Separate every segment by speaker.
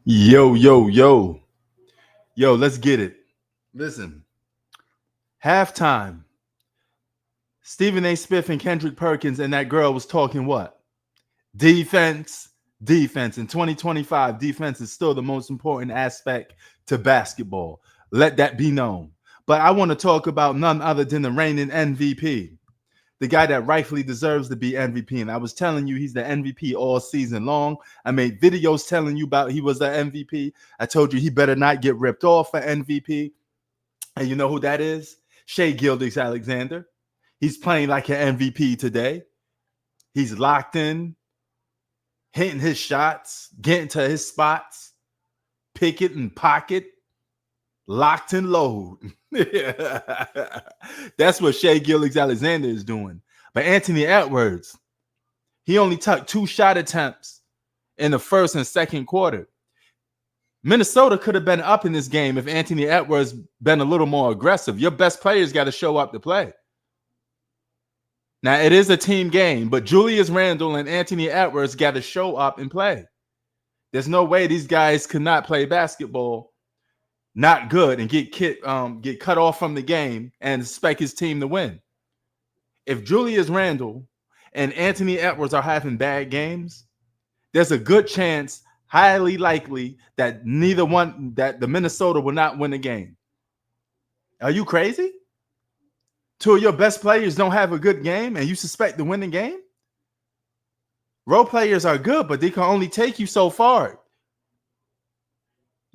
Speaker 1: Yo, yo, yo. Yo, let's get it. Listen, halftime, Stephen A. Smith and Kendrick Perkins and that girl was talking what? Defense, defense. In 2025, defense is still the most important aspect to basketball. Let that be known. But I want to talk about none other than the reigning MVP, the guy that rightfully deserves to be MVP. And I was telling you he's the MVP all season long. I made videos telling you about he was the MVP. I told you he better not get ripped off for MVP. And you know who that is? Shai Gilgeous-Alexander. He's playing like an MVP today. He's locked in, hitting his shots, getting to his spots, pick it and pocket, locked and load. That's what Shai Gilgeous-Alexander is doing. But Anthony Edwards, he only took 2 shot attempts in the first and second quarter. Minnesota could have been up in this game if Anthony Edwards been a little more aggressive. Your best players got to show up to play. Now, it is a team game, but Julius Randle and Anthony Edwards got to show up and play. There's no way these guys could not play basketball not good and get cut off from the game and expect his team to win. If Julius Randle and Anthony Edwards are having bad games, there's a good chance, highly likely, that the Minnesota will not win the game. Are you crazy? 2 of your best players don't have a good game and you suspect to win the game? Role players are good, but they can only take you so far.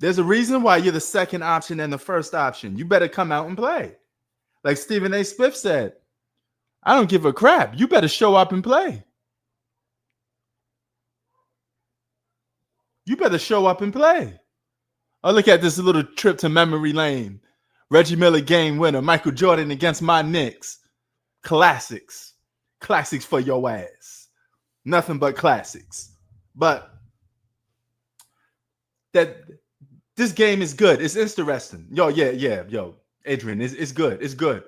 Speaker 1: There's a reason why you're the second option and the first option. You better come out and play. Like Stephen A. Smith said, I don't give a crap. You better show up and play. You better show up and play. Oh, look at this little trip to memory lane. Reggie Miller game winner, Michael Jordan against my Knicks. Classics. Classics for your ass. Nothing but classics. But this game is good. It's interesting. Yo, Adrian, it's good. It's good.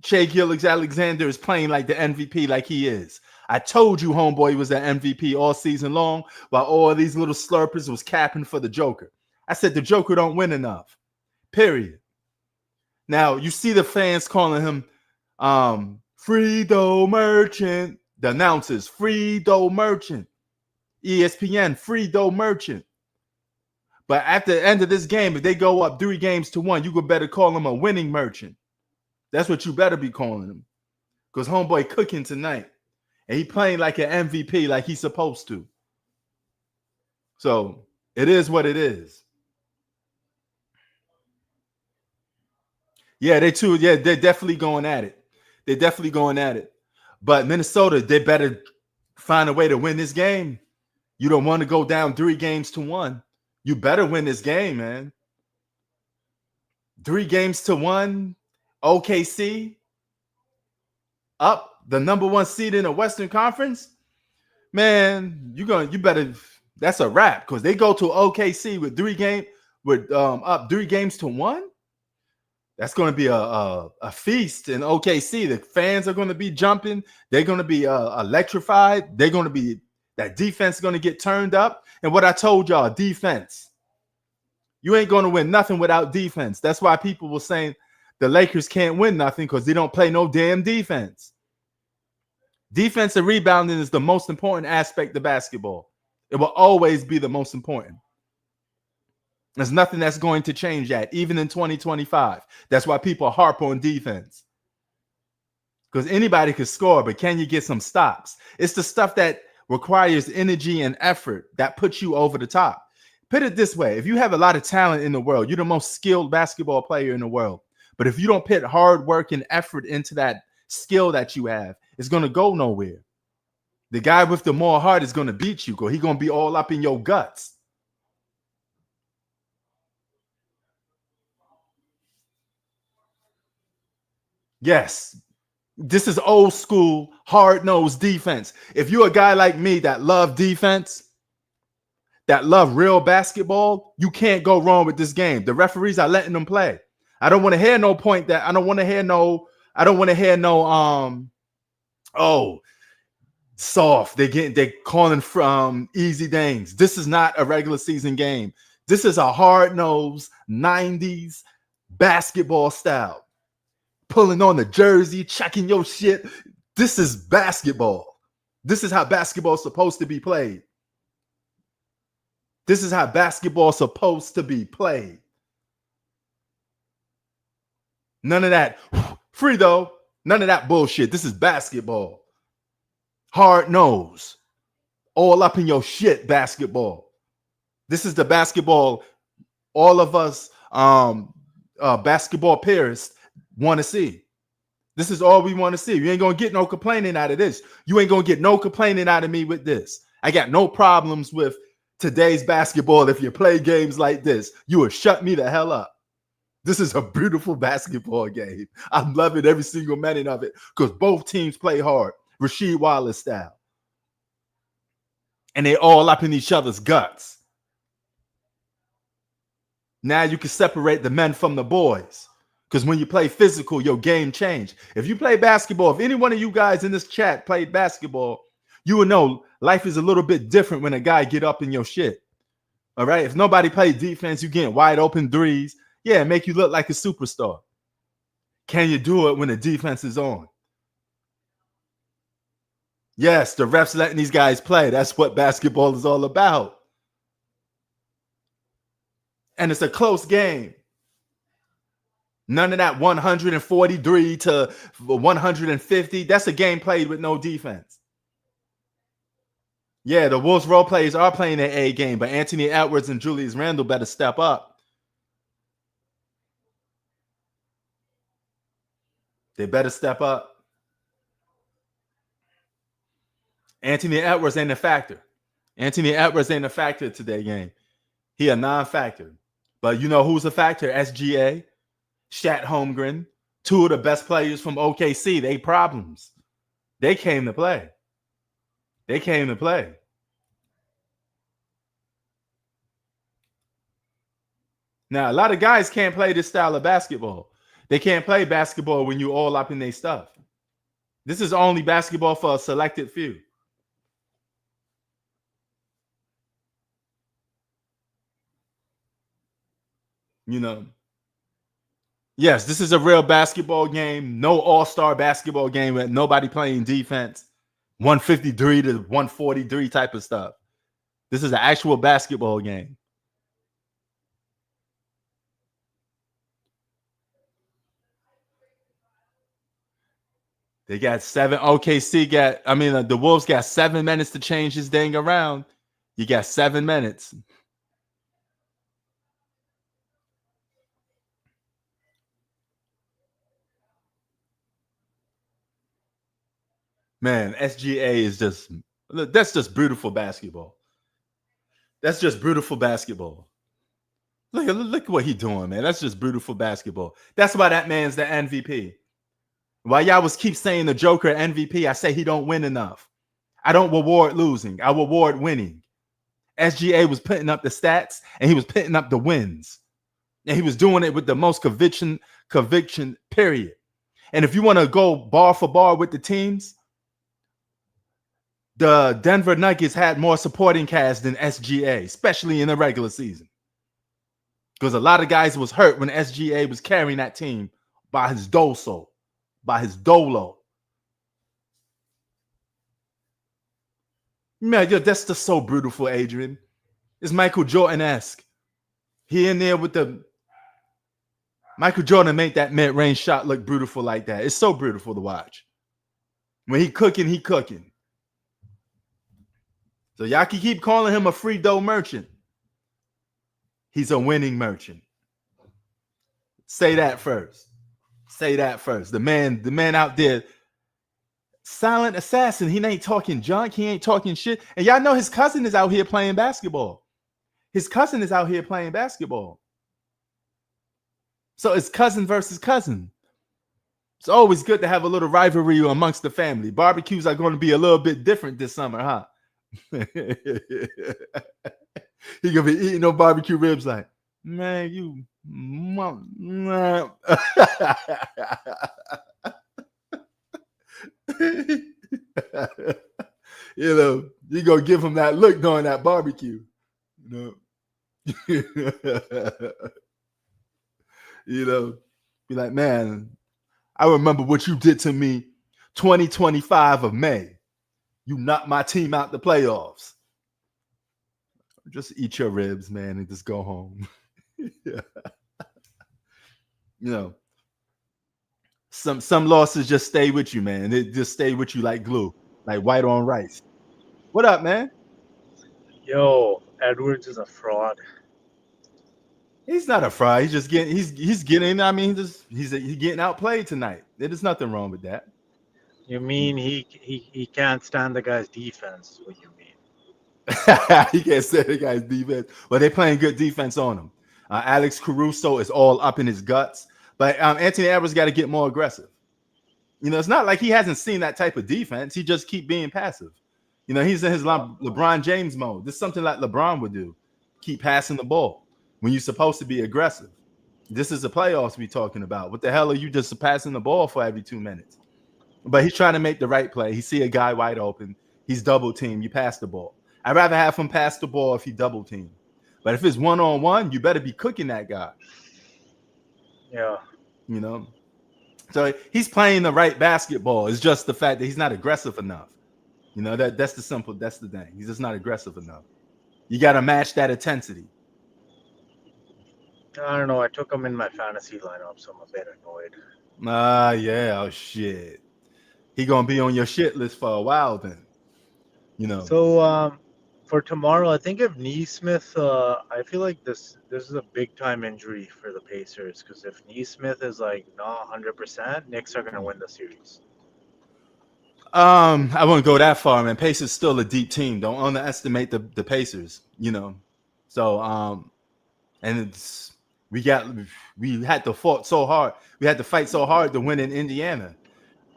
Speaker 1: Shai Gilgeous-Alexander is playing like the MVP like he is. I told you homeboy was the MVP all season long while all these little slurpers was capping for the Joker. I said the Joker don't win enough. Period. Now, you see the fans calling him Fredo Merchant. The announcers, Fredo Merchant. ESPN, Fredo Merchant. But at the end of this game, if they go up 3-1, you could better call him a winning merchant. That's what you better be calling him. Because homeboy cooking tonight. And he playing like an MVP like he's supposed to. So it is what it is. Yeah, they're definitely going at it. They're definitely going at it. But Minnesota, they better find a way to win this game. You don't want to go down 3-1. You better win this game, man. 3-1. OKC up, the number 1 seed in the Western Conference. Man, you better. That's a wrap because they go to OKC with up 3-1. That's going to be a feast in OKC. The fans are going to be jumping. They're going to be electrified. They're going to be. That defense is going to get turned up. And what I told y'all, defense. You ain't going to win nothing without defense. That's why people were saying the Lakers can't win nothing because they don't play no damn defense. Defensive rebounding is the most important aspect of basketball. It will always be the most important. There's nothing that's going to change that, even in 2025. That's why people harp on defense. Because anybody can score, but can you get some stops? It's the stuff that requires energy and effort that puts you over the top. Put it this way. If you have a lot of talent in the world, you're the most skilled basketball player in the world. But if you don't put hard work and effort into that skill that you have, it's going to go nowhere. The guy with the more heart is going to beat you because he's going to be all up in your guts. Yes. This is old school, hard-nosed defense. If you're a guy like me that love defense, that love real basketball, you can't go wrong with this game. The referees are letting them play. I don't want to hear no point that I don't want to hear no Soft. They're calling from easy things. This is not a regular season game. This is a hard-nosed 90s basketball style. Pulling on the jersey, checking your shit. This is basketball. This is how basketball is supposed to be played. This is how basketball is supposed to be played. None of that free though. None of that bullshit. This is basketball. Hard nose. All up in your shit basketball. This is the basketball all of us basketball purists want to see. This is all we want to see. You ain't going to get no complaining out of this. You ain't going to get no complaining out of me with this. I got no problems with today's basketball. If you play games like this, you will shut me the hell up. This is a beautiful basketball game. I'm loving every single minute of it because both teams play hard, Rasheed Wallace style. And they all up in each other's guts. Now you can separate the men from the boys. Because when you play physical, your game changed. If you play basketball, if any one of you guys in this chat played basketball, you will know life is a little bit different when a guy get up in your shit. All right? If nobody played defense, you get wide open threes. Yeah, make you look like a superstar. Can you do it when the defense is on? Yes, the refs letting these guys play. That's what basketball is all about. And it's a close game. None of that 143 to 150. That's a game played with no defense. Yeah, the Wolves role players are playing their A game, but Anthony Edwards and Julius Randle better step up. They better step up. Anthony Edwards ain't a factor. Anthony Edwards ain't a factor to their game. He a non-factor. But you know who's a factor? SGA, Shat Holmgren, two of the best players from OKC. They problems. They came to play. They came to play. Now, a lot of guys can't play this style of basketball. They can't play basketball when you all up in their stuff. This is only basketball for a selected few. You know. Yes, this is a real basketball game. No all-star basketball game with nobody playing defense. 153 to 143 type of stuff. This is an actual basketball game. They got seven. OKC got, the Wolves got 7 minutes to change this thing around. You got 7 minutes. Man, SGA is that's just beautiful basketball. That's just beautiful basketball. Look at what he's doing, man. That's just beautiful basketball. That's why that man's the MVP. While y'all was keep saying the Joker MVP, I say he don't win enough. I don't reward losing. I reward winning. SGA was putting up the stats and he was putting up the wins. And he was doing it with the most conviction, period. And if you want to go bar for bar with the teams, the Denver Nuggets had more supporting cast than SGA, especially in the regular season. Because a lot of guys was hurt when SGA was carrying that team by his dolo. Man, that's just so beautiful, Adrian. It's Michael Jordan-esque. He in there with the Michael Jordan made that mid-range shot look beautiful like that. It's so beautiful to watch. When he cooking, he cooking. So y'all can keep calling him a free throw merchant. He's a winning merchant. Say that first. Say that first. The man out there, silent assassin. He ain't talking junk. He ain't talking shit. And y'all know his cousin is out here playing basketball. His cousin is out here playing basketball. So it's cousin versus cousin. It's always good to have a little rivalry amongst the family. Barbecues are going to be a little bit different this summer, huh? He gonna be eating no barbecue ribs like, man, you mom. You go give him that look during that barbecue. You know, be like, man, I remember what you did to me 2025 of May. You knocked my team out the playoffs. Just eat your ribs, man, and just go home. Yeah. You know, some losses just stay with you, man. They just stay with you like glue, like white on rice. What up, man?
Speaker 2: Yo, Edwards is a fraud.
Speaker 1: He's not a fraud. He's just getting he's getting. I mean, he's getting outplayed tonight. There's nothing wrong with that.
Speaker 2: You mean he can't stand the guy's defense? What you mean?
Speaker 1: He can't say the guy's defense, but they're playing good defense on him. Alex Caruso is all up in his guts, but Anthony Edwards got to get more aggressive. It's not like he hasn't seen that type of defense. He just keep being passive. He's in his LeBron James mode. This is something like LeBron would do. Keep passing the ball when you're supposed to be aggressive. This is the playoffs we're talking about. What the hell are you just passing the ball for every 2 minutes? But he's trying to make the right play. He see a guy wide open. He's double teamed. You pass the ball. I'd rather have him pass the ball if he double teamed. But if it's one-on-one, you better be cooking that guy.
Speaker 2: Yeah.
Speaker 1: So he's playing the right basketball. It's just the fact that he's not aggressive enough. That's the thing. He's just not aggressive enough. You got to match that intensity.
Speaker 2: I don't know. I took him in my fantasy lineup, so I'm a bit annoyed.
Speaker 1: Yeah. Oh, shit. He going to be on your shit list for a while then.
Speaker 2: So, for tomorrow, I think if Neesmith, I feel like this is a big time injury for the Pacers, because if Neesmith is like not 100%, Knicks are gonna win the series.
Speaker 1: I wouldn't go that far, man. Pacers still a deep team. Don't underestimate the Pacers. So and we had to fight so hard. We had to fight so hard to win in Indiana.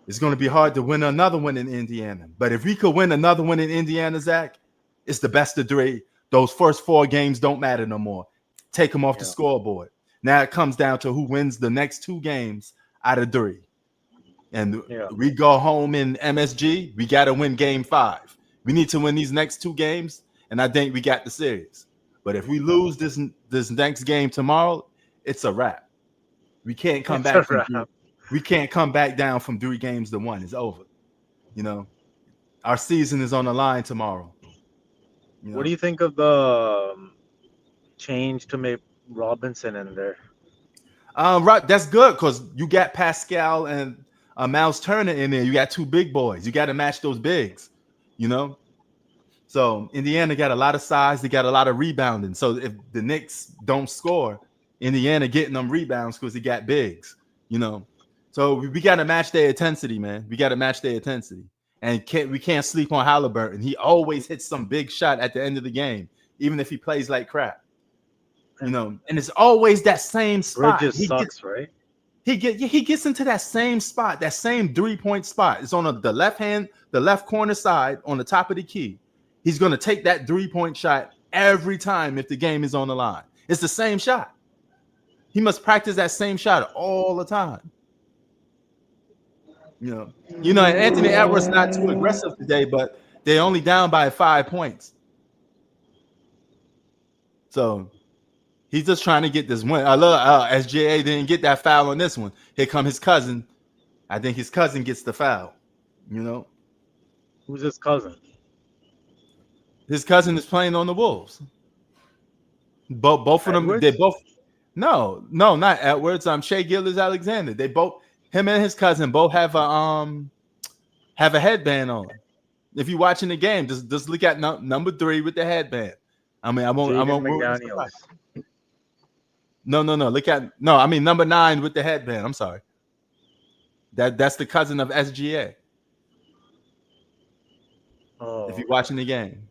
Speaker 1: It's going to be hard to win another one in Indiana. But if we could win another one in Indiana, Zach, it's the best of three. Those first 4 games don't matter no more. Take them off the scoreboard. Now it comes down to who wins the next 2 games out of 3. And we go home in MSG. We got to win game 5. We need to win these next 2 games, and I think we got the series. But if we lose this next game tomorrow, it's a wrap. We can't come back from we can't come back down from 3 games to 1. It's over. Our season is on the line tomorrow.
Speaker 2: What do you think of the change to make Robinson in there?
Speaker 1: Right, that's good because you got Pascal and Miles Turner in there. You got 2 big boys. You got to match those bigs. So Indiana got a lot of size. They got a lot of rebounding. So if the Knicks don't score, Indiana getting them rebounds because they got bigs. So we got to match their intensity, man. We got to match their intensity. And we can't sleep on Halliburton. He always hits some big shot at the end of the game, even if he plays like crap. And it's always that same spot.
Speaker 2: Bridges sucks, right?
Speaker 1: He gets into that same spot, that same 3-point spot. It's on the left corner side on the top of the key. He's going to take that 3-point shot every time if the game is on the line. It's the same shot. He must practice that same shot all the time. Anthony Edwards not too aggressive today, but they're only down by 5 points. So he's just trying to get this win. I love SJA didn't get that foul on this one. Here come his cousin. I think his cousin gets the foul.
Speaker 2: Who's his cousin?
Speaker 1: His cousin is playing on the Wolves. Both of them,
Speaker 2: Edwards?
Speaker 1: they both. No, not Edwards. Shea Gilgeous-Alexander. They both. Him and his cousin both have a headband on. If you're watching the game, just look at number 3 with the headband. I won't. No. Number 9 with the headband. I'm sorry. That's the cousin of SGA.
Speaker 2: Oh.
Speaker 1: If you're watching the game,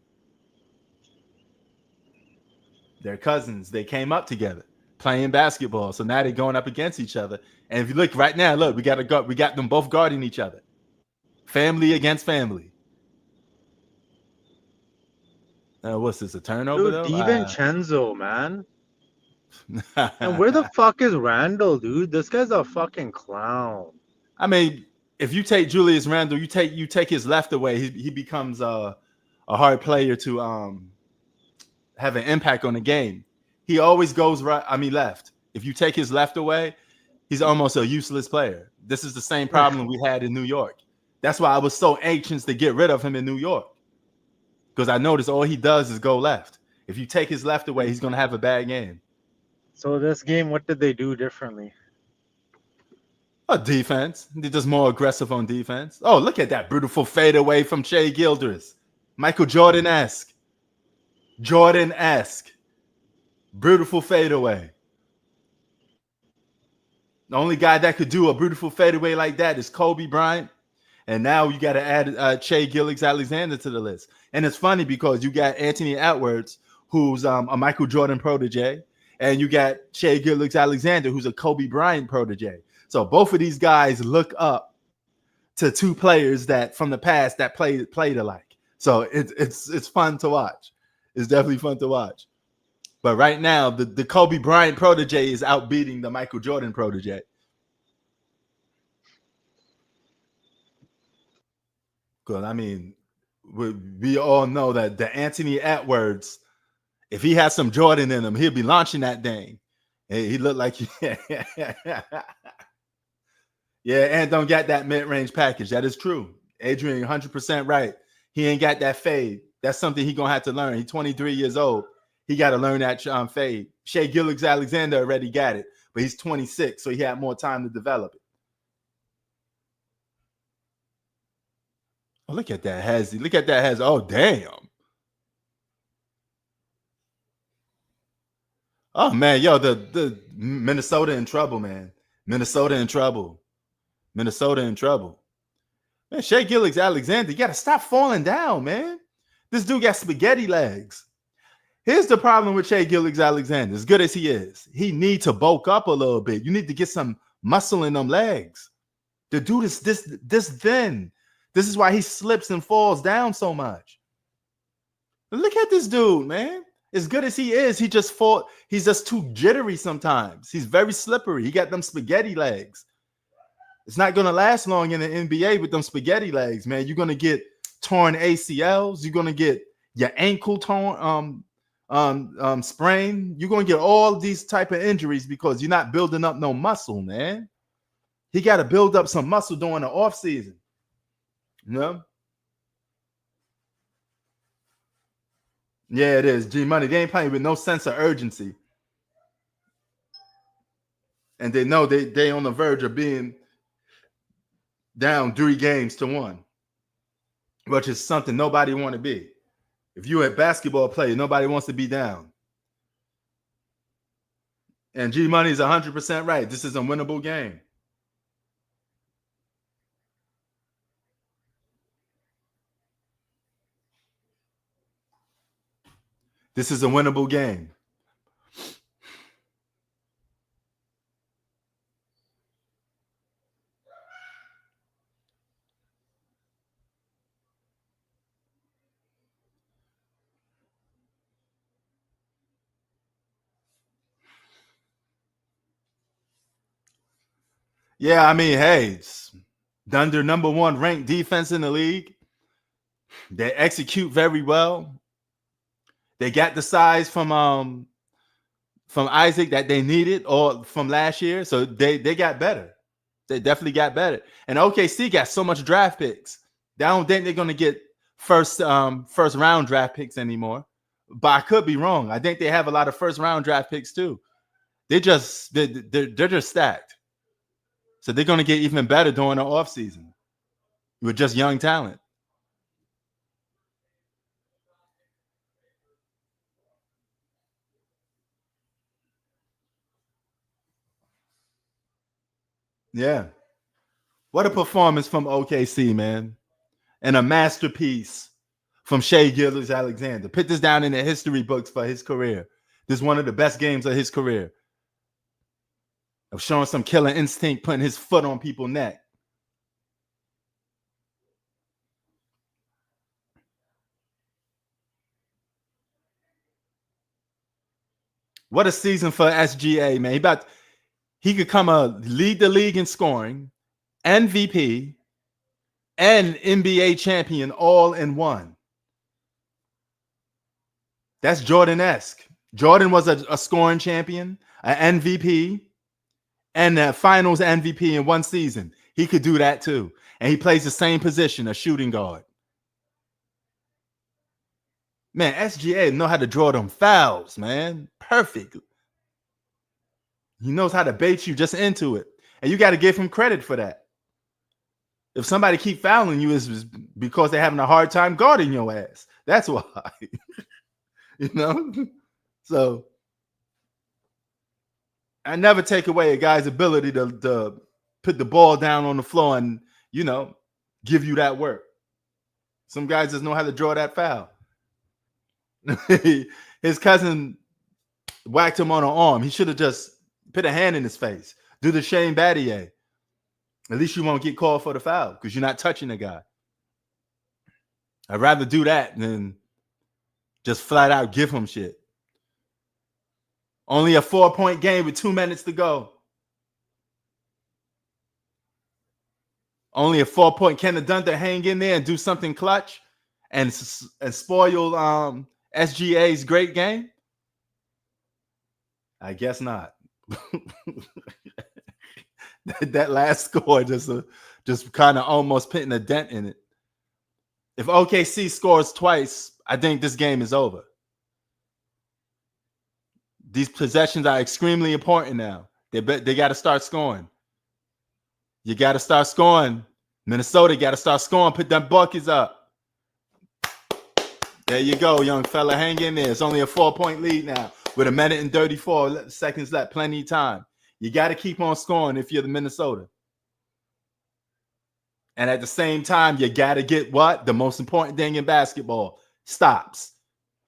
Speaker 1: they're cousins. They came up together playing basketball. So now they're going up against each other. And if you look right now, we got them both guarding each other. Family against family. What's this, a turnover?
Speaker 2: Dude, DiVincenzo, man. And where the fuck is Randall, dude? This guy's a fucking clown.
Speaker 1: I mean, if you take Julius Randle, you take his left away, he becomes a hard player to have an impact on the game. He always goes right. I mean left. If you take his left away, he's almost a useless player. This is the same problem we had in New York. That's why I was so anxious to get rid of him in New York, because I noticed all he does is go left. If you take his left away, he's going to have a bad game.
Speaker 2: So this game, what did they do differently?
Speaker 1: Defense. They're just more aggressive on defense. Oh, look at that beautiful fadeaway from Shea Gilders. Michael Jordan-esque. Jordan-esque. Beautiful fadeaway. The only guy that could do a beautiful fadeaway like that is Kobe Bryant. And now you got to add Shea Gilgeous-Alexander to the list. And it's funny because you got Anthony Edwards, who's a Michael Jordan protege, and you got Shea Gilgeous-Alexander, who's a Kobe Bryant protege. So both of these guys look up to two players that from the past that played alike. So it's fun to watch. It's definitely fun to watch. But right now, the Kobe Bryant protege is outbeating the Michael Jordan protege. Because, I mean, we all know that the Anthony Edwards, if he had some Jordan in him, he'll be launching that thing. He looked like yeah, and don't get that mid-range package. That is true. Adrian, 100% right. He ain't got that fade. That's something he's going to have to learn. He's 23 years old. He got to learn that fade. Shea Gilgeous-Alexander already got it, but he's 26, so he had more time to develop it. Oh, look at that, Hazzy. Look at that, Hazzy. Oh, damn. Oh, man, yo, the Minnesota in trouble, man. Minnesota in trouble. Minnesota in trouble. Man, Shea Gilgeous-Alexander, you got to stop falling down, man. This dude got spaghetti legs. Here's the problem with Shea Gilgeous-Alexander. As good as he is, he needs to bulk up a little bit. You need to get some muscle in them legs. The dude is this thin. This is why he slips and falls down so much. Look at this dude, man. As good as he is, he's just too jittery sometimes. He's very slippery. He got them spaghetti legs. It's not going to last long in the NBA with them spaghetti legs, man. You're going to get torn ACLs. You're going to get your ankle torn, sprain. You're going to get all these type of injuries because you're not building up no muscle, man. He got to build up some muscle during the off season. You know? Yeah, it is. G Money. They ain't playing with no sense of urgency. And they know they on the verge of being down 3 games to 1, which is something nobody want to be. If you're a basketball player, nobody wants to be down. And G Money is 100% right. This is a winnable game. This is a winnable game. Yeah, I mean, hey, Thunder number 1 ranked defense in the league. They execute very well. They got the size from Isaac that they needed, or from last year, so they got better. They definitely got better. And OKC got so much draft picks. I don't think they're going to get first round draft picks anymore. But I could be wrong. I think they have a lot of first round draft picks too. They're just stacked. So they're going to get even better during the offseason with just young talent. Yeah. What a performance from OKC, man. And a masterpiece from Shea Gilgeous-Alexander. Put this down in the history books for his career. This is one of the best games of his career. Of showing some killer instinct, putting his foot on people's neck. What a season for SGA, man. He could come lead the league in scoring, MVP, and NBA champion all in one. That's Jordan-esque. Jordan was a scoring champion, an MVP, and a finals MVP in one season. He could do that too. And he plays the same position, a shooting guard. Man, SGA know how to draw them fouls, man. Perfect. He knows how to bait you just into it. And you got to give him credit for that. If somebody keep fouling you, it's because they're having a hard time guarding your ass. That's why. You know? So I never take away a guy's ability to put the ball down on the floor and, you know, give you that work. Some guys just know how to draw that foul. His cousin whacked him on the arm. He should have just put a hand in his face. Do the Shane Battier. At least you won't get called for the foul because you're not touching the guy. I'd rather do that than just flat out give him shit. Only a 4-point game with 2 minutes to go. Only a 4-point. Can the Dunter hang in there and do something clutch and spoil SGA's great game? I guess not. That last score just kind of almost putting a dent in it. If OKC scores twice, I think this game is over. These possessions are extremely important now. They got to start scoring. You got to start scoring. Minnesota got to start scoring. Put them buckets up. There you go, young fella. Hang in there. It's only a 4-point lead now with 1 minute and 34 seconds left. Plenty of time. You got to keep on scoring if you're the Minnesota. And at the same time, you got to get what? The most important thing in basketball, stops.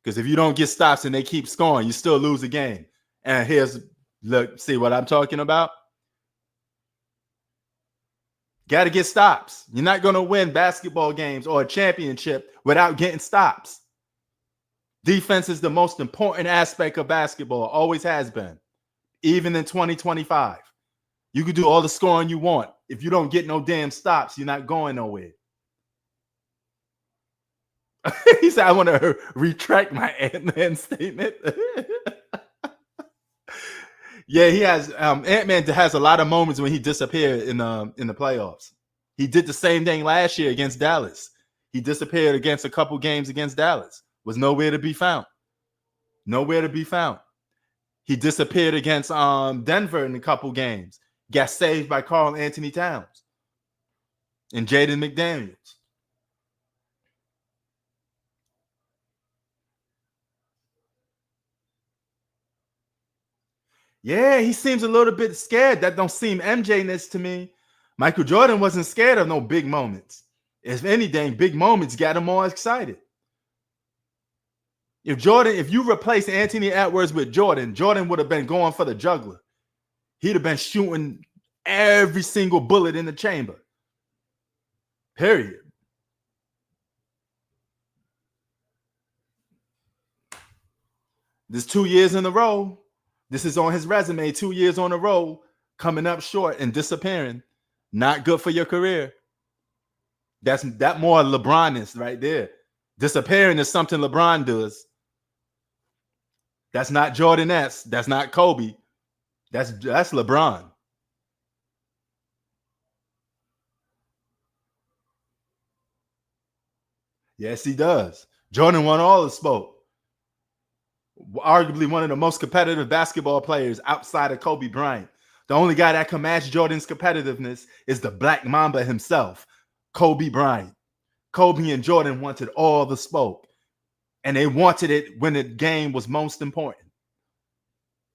Speaker 1: Because if you don't get stops and they keep scoring, you still lose the game. And look, see what I'm talking about? Got to get stops. You're not going to win basketball games or a championship without getting stops. Defense is the most important aspect of basketball, always has been, even in 2025. You can do all the scoring you want. If you don't get no damn stops, you're not going nowhere. He said, I want to retract my Ant-Man statement. Yeah, he has Ant-Man has a lot of moments when he disappeared in the playoffs. He did the same thing last year against Dallas. He disappeared against a couple games against Dallas. Was nowhere to be found. Nowhere to be found. He disappeared against Denver in a couple games. Got saved by Karl Anthony Towns and Jaden McDaniels. Yeah, he seems a little bit scared. That don't seem MJ-ness to me. Michael Jordan wasn't scared of no big moments. If anything, big moments got him more excited. If you replace Anthony Edwards with Jordan, Jordan would have been going for the juggler. He'd have been shooting every single bullet in the chamber. Period. This 2 years in a row. This is on his resume, 2 years on a row, coming up short and disappearing. Not good for your career. That more LeBron-ness right there. Disappearing is something LeBron does. That's not Jordan-esque. That's not Kobe. That's LeBron. Yes, he does. Jordan won all the smoke. Arguably one of the most competitive basketball players outside of Kobe Bryant. The only guy that can match Jordan's competitiveness is the Black Mamba himself, Kobe Bryant. Kobe and Jordan wanted all the smoke, and they wanted it when the game was most important.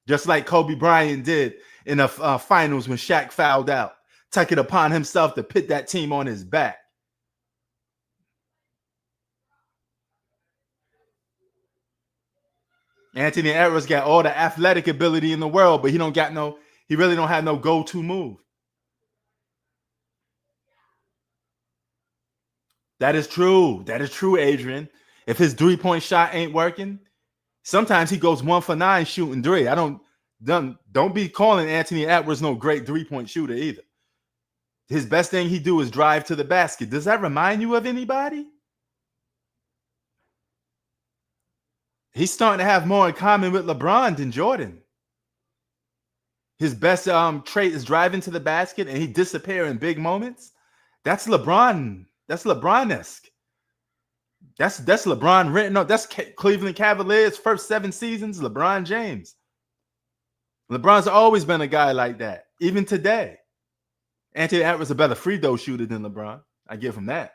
Speaker 1: Just like Kobe Bryant did in the finals when Shaq fouled out, took it upon himself to put that team on his back. Anthony Edwards got all the athletic ability in the world, but he really don't have no go-to move. That is true. That is true, Adrian. If his three-point shot ain't working, sometimes he goes 1 for 9 shooting three. Don't be calling Anthony Edwards no great three-point shooter either. His best thing he do is drive to the basket. Does that remind you of anybody? He's starting to have more in common with LeBron than Jordan. His best trait is driving to the basket and he disappear in big moments. That's LeBron. That's LeBron-esque. That's LeBron written up. That's Cleveland Cavaliers' first 7 seasons. LeBron James. LeBron's always been a guy like that, even today. Anthony Edwards a better free throw shooter than LeBron. I give him that.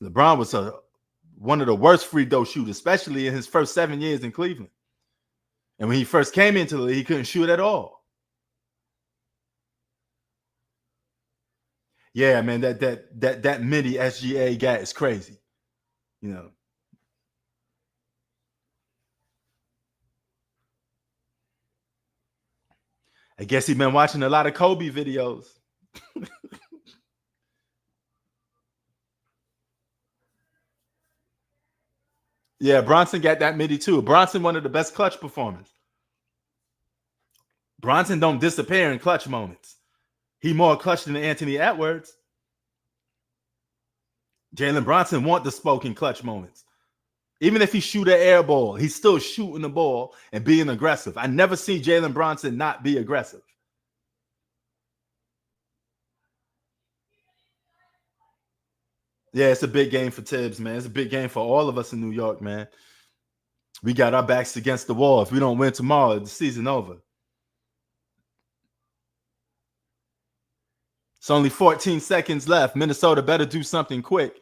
Speaker 1: LeBron was one of the worst free throw shooters, especially in his first 7 years in Cleveland. And when he first came into the league, he couldn't shoot at all. Yeah, man, that midi SGA guy is crazy. You know. I guess he's been watching a lot of Kobe videos. Yeah, Bronson got that midi too. Bronson, one of the best clutch performers. Bronson don't disappear in clutch moments. He more clutch than Anthony Edwards. Jalen Bronson want the spoken clutch moments. Even if he shoot an air ball, he's still shooting the ball and being aggressive. I never see Jalen Bronson not be aggressive. Yeah, it's a big game for Tibbs, man. It's a big game for all of us in New York, man. We got our backs against the wall. If we don't win tomorrow, the season over. It's only 14 seconds left. Minnesota better do something quick.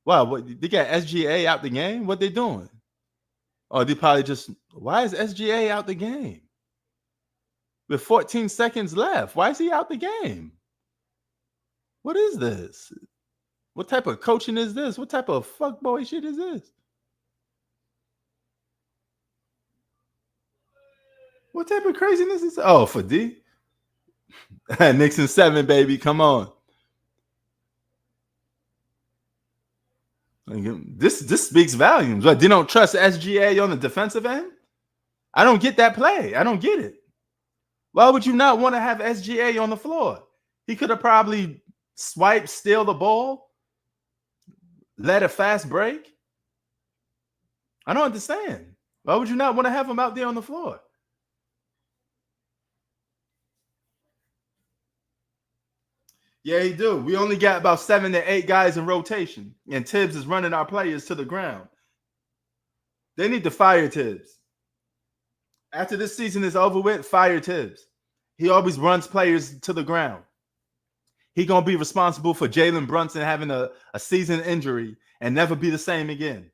Speaker 1: Wow, what, they got SGA out the game? What they doing? Oh, they probably just, why is SGA out the game? With 14 seconds left, why is he out the game? What is this? What type of coaching is this? What type of fuckboy shit is this? What type of craziness is this? Oh, for D? Nixon 7, baby. Come on. This speaks volumes. But they don't trust SGA on the defensive end? I don't get that play. I don't get it. Why would you not want to have SGA on the floor? He could have probably swiped, steal the ball, led a fast break. I don't understand. Why would you not want to have him out there on the floor? Yeah, he do. We only got about 7 to 8 guys in rotation, and Tibbs is running our players to the ground. They need to fire Tibbs. After this season is over with, fire Tibbs. He always runs players to the ground. He going to be responsible for Jalen Brunson having a season injury and never be the same again.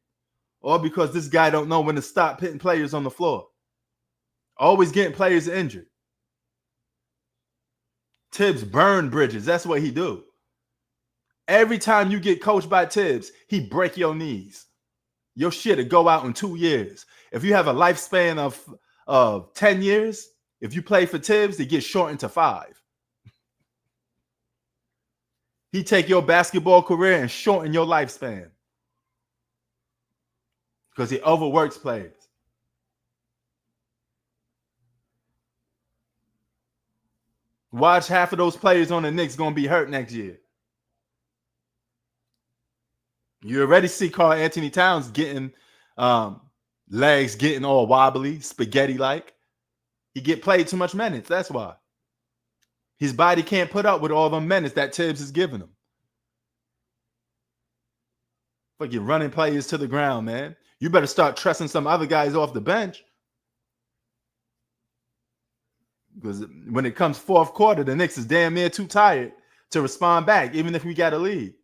Speaker 1: Or because this guy don't know when to stop hitting players on the floor. Always getting players injured. Tibbs burn bridges. That's what he do. Every time you get coached by Tibbs, he break your knees. Your shit will go out in 2 years. If you have a lifespan of 10 years, if you play for Tibbs, it gets shortened to 5. He take your basketball career and shorten your lifespan. Because he overworks players. Watch, half of those players on the Knicks going to be hurt next year. You already see Karl Anthony Towns getting legs getting all wobbly, spaghetti-like. He get played too much minutes. That's why. His body can't put up with all the minutes that Tibbs is giving him. Fucking running players to the ground, man. You better start trusting some other guys off the bench. Because when it comes fourth quarter, the Knicks is damn near too tired to respond back, even if we got a lead.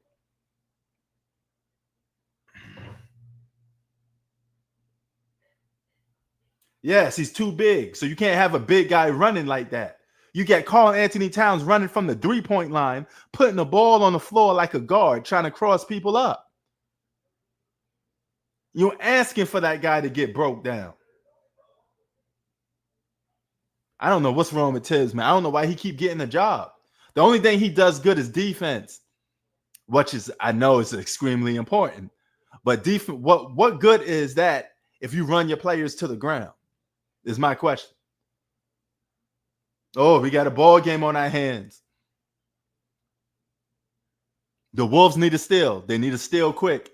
Speaker 1: Yes, he's too big. So you can't have a big guy running like that. You get Karl Anthony Towns running from the 3-point line, putting the ball on the floor like a guard, trying to cross people up. You're asking for that guy to get broke down. I don't know what's wrong with Tibbs, man. I don't know why he keep getting a job. The only thing he does good is defense, which is, I know, is extremely important. But defense, what good is that if you run your players to the ground? Is my question. Oh, we got a ball game on our hands. The Wolves need a steal. They need a steal quick.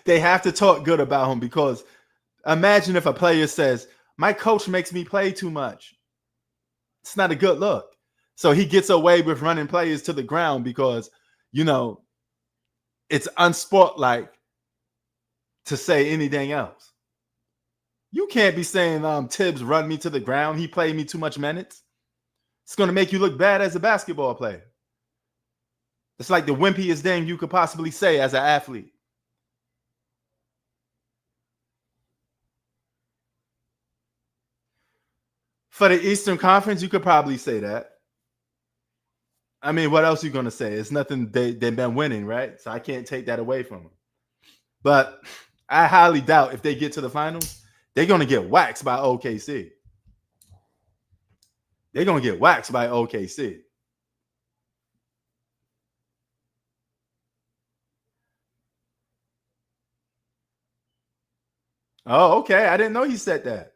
Speaker 1: They have to talk good about him because imagine if a player says, "My coach makes me play too much." It's not a good look. So he gets away with running players to the ground because, you know, it's unsportlike to say anything else. You can't be saying Tibbs run me to the ground. He played me too much minutes. It's going to make you look bad as a basketball player. It's like the wimpiest thing you could possibly say as an athlete. For the Eastern Conference, you could probably say that. I mean, what else are you going to say? It's nothing. They've been winning, right? So I can't take that away from them. But I highly doubt if they get to the finals, they're going to get waxed by OKC. They're going to get waxed by OKC. Oh, okay. I didn't know he said that.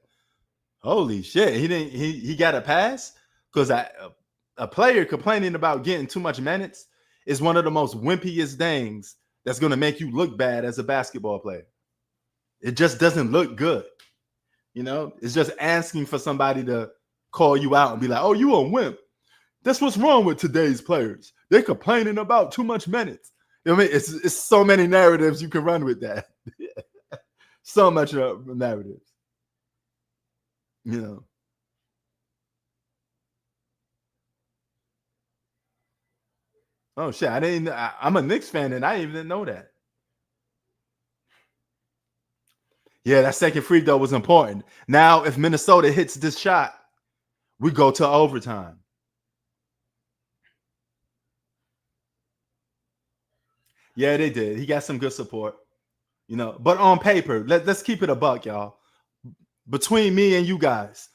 Speaker 1: Holy shit. He didn't he got a pass? Because a player complaining about getting too much minutes is one of the most wimpiest things that's going to make you look bad as a basketball player. It just doesn't look good. You know, it's just asking for somebody to call you out and be like, "Oh, you a wimp." That's what's wrong with today's players. They're complaining about too much minutes. I mean, it's so many narratives you can run with that. So much narratives. You know. Oh shit! I'm a Knicks fan, and I didn't know that. Yeah, that second free throw was important. Now, if Minnesota hits this shot, we go to overtime. Yeah, they did. He got some good support, you know. But on paper, let's keep it a buck, y'all. Between me and you guys,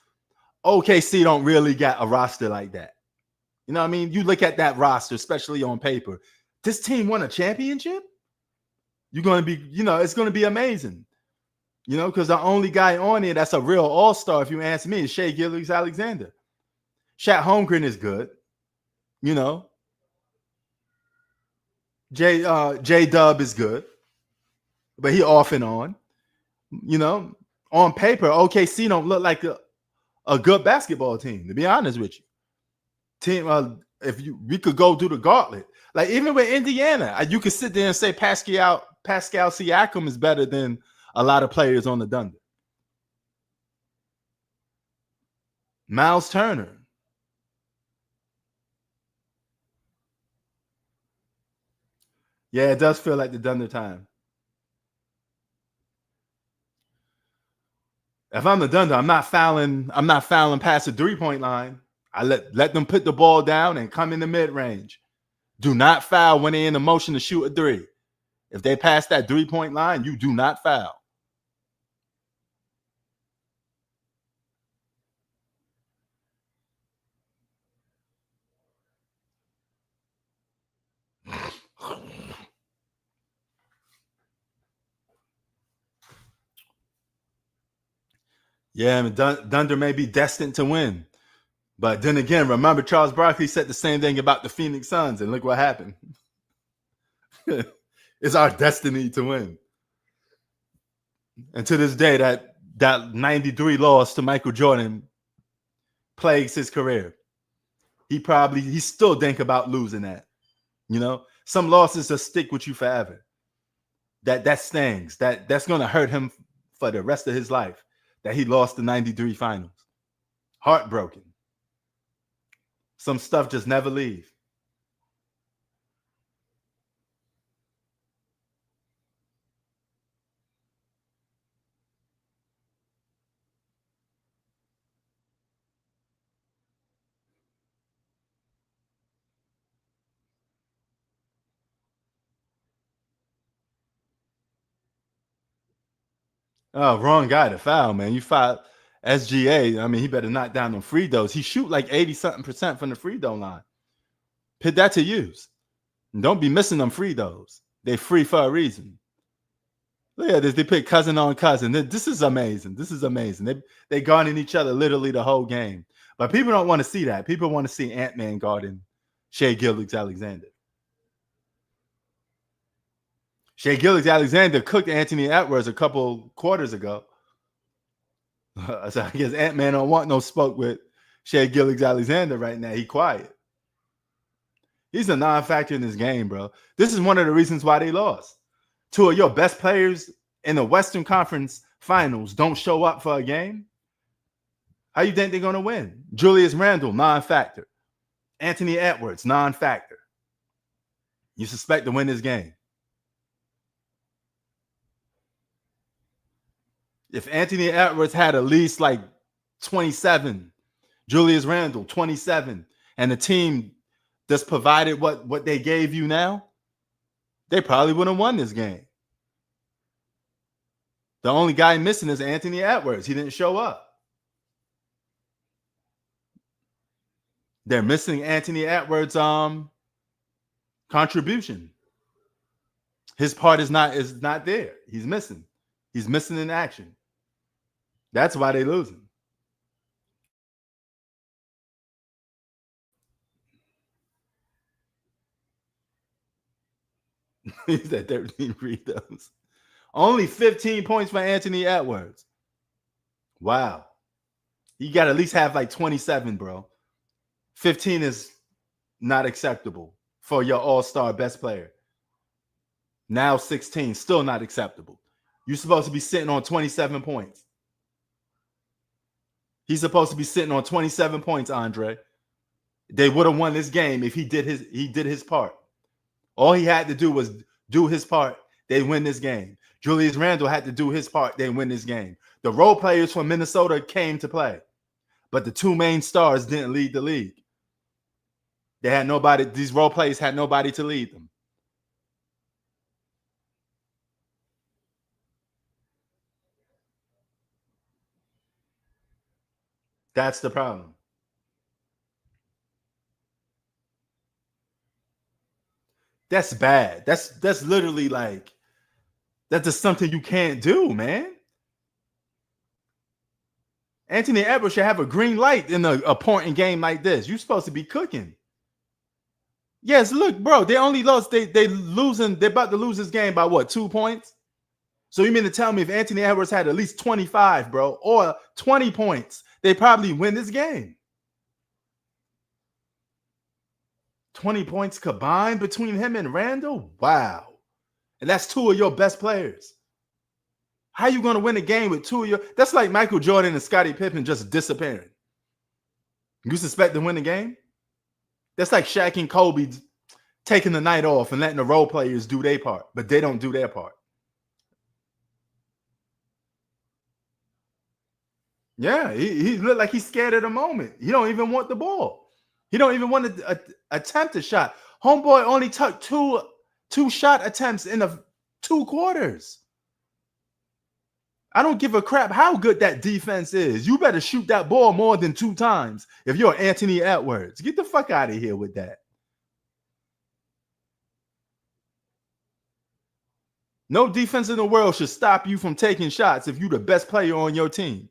Speaker 1: OKC don't really got a roster like that. You know what I mean? You look at that roster, especially on paper. This team won a championship? You're going to be, you know, it's going to be amazing. You know, because the only guy on it that's a real all-star, if you ask me, is Shea Gilgeous-Alexander. Chet Holmgren is good. You know, J Dub is good, but he off and on. You know, on paper, OKC don't look like a good basketball team. To be honest with you, if we could go do the gauntlet, like even with Indiana, you could sit there and say Pascal Siakam is better than a lot of players on the Thunder. Miles Turner. Yeah, it does feel like the Thunder time. If I'm the Thunder, I'm not fouling past the 3-point line. I let them put the ball down and come in the mid-range. Do not foul when they're in the motion to shoot a three. If they pass that 3-point line, you do not foul. Yeah, I mean, Thunder may be destined to win. But then again, remember Charles Barkley said the same thing about the Phoenix Suns, and look what happened. It's our destiny to win. And to this day, that 93 loss to Michael Jordan plagues his career. He still think about losing that. You know, some losses just stick with you forever. That stings. That's gonna hurt him for the rest of his life. That he lost the 93 finals. Heartbroken. Some stuff just never leave. Oh, wrong guy to foul, man. You foul SGA. I mean, he better knock down them free throws. He shoot like 80-something% from the free throw line. Put that to use. And don't be missing them free throws. They free for a reason. Look at this. They pick cousin on cousin. This is amazing. This is amazing. They guarding each other literally the whole game. But people don't want to see that. People want to see Ant-Man guarding Shea Gilgeous-Alexander. Shea Gilgeous-Alexander cooked Anthony Edwards a couple quarters ago. So I guess Ant-Man don't want no smoke with Shea Gilgeous-Alexander right now. He quiet. He's a non-factor in this game, bro. This is one of the reasons why they lost. Two of your best players in the Western Conference Finals don't show up for a game. How you think they're going to win? Julius Randle, non-factor. Anthony Edwards, non-factor. You suspect to win this game. If Anthony Edwards had at least like 27, Julius Randle, 27, and the team just provided what they gave you now, they probably would have won this game. The only guy missing is Anthony Edwards. He didn't show up. They're missing Anthony Edwards' contribution. His part is not there. He's missing. He's missing in action. That's why they're losing. He said 13 free throws. Only 15 points for Anthony Edwards. Wow. You got to at least have like 27, bro. 15 is not acceptable for your all-star best player. Now 16, still not acceptable. You're supposed to be sitting on 27 points. He's supposed to be sitting on 27 points, Andre. They would have won this game if he did his part. All he had to do was do his part. They win this game. Julius Randle had to do his part. They win this game. The role players from Minnesota came to play, but the two main stars didn't lead the league. They had nobody. These role players had nobody to lead them. That's the problem. That's bad. That's literally like, that's just something you can't do, man. Anthony Edwards should have a green light in a important game like this. You're supposed to be cooking. Yes, look, bro, they only lost. They losing. They're about to lose this game by what, 2 points? So you mean to tell me if Anthony Edwards had at least 25, bro, or 20 points, they probably win this game? 20 points combined between him and Randle? Wow. And that's two of your best players. How you going to win a game with two of your... That's like Michael Jordan and Scottie Pippen just disappearing. You suspect to win the game? That's like Shaq and Kobe taking the night off and letting the role players do their part, but they don't do their part. Yeah, he looked like he's scared of the moment. He don't even want the ball. He don't even want to attempt a shot. Homeboy only took two shot attempts in the 2 quarters. I don't give a crap how good that defense is. You better shoot that ball more than 2 times if you're Anthony Edwards. Get the fuck out of here with that. No defense in the world should stop you from taking shots if you're the best player on your team.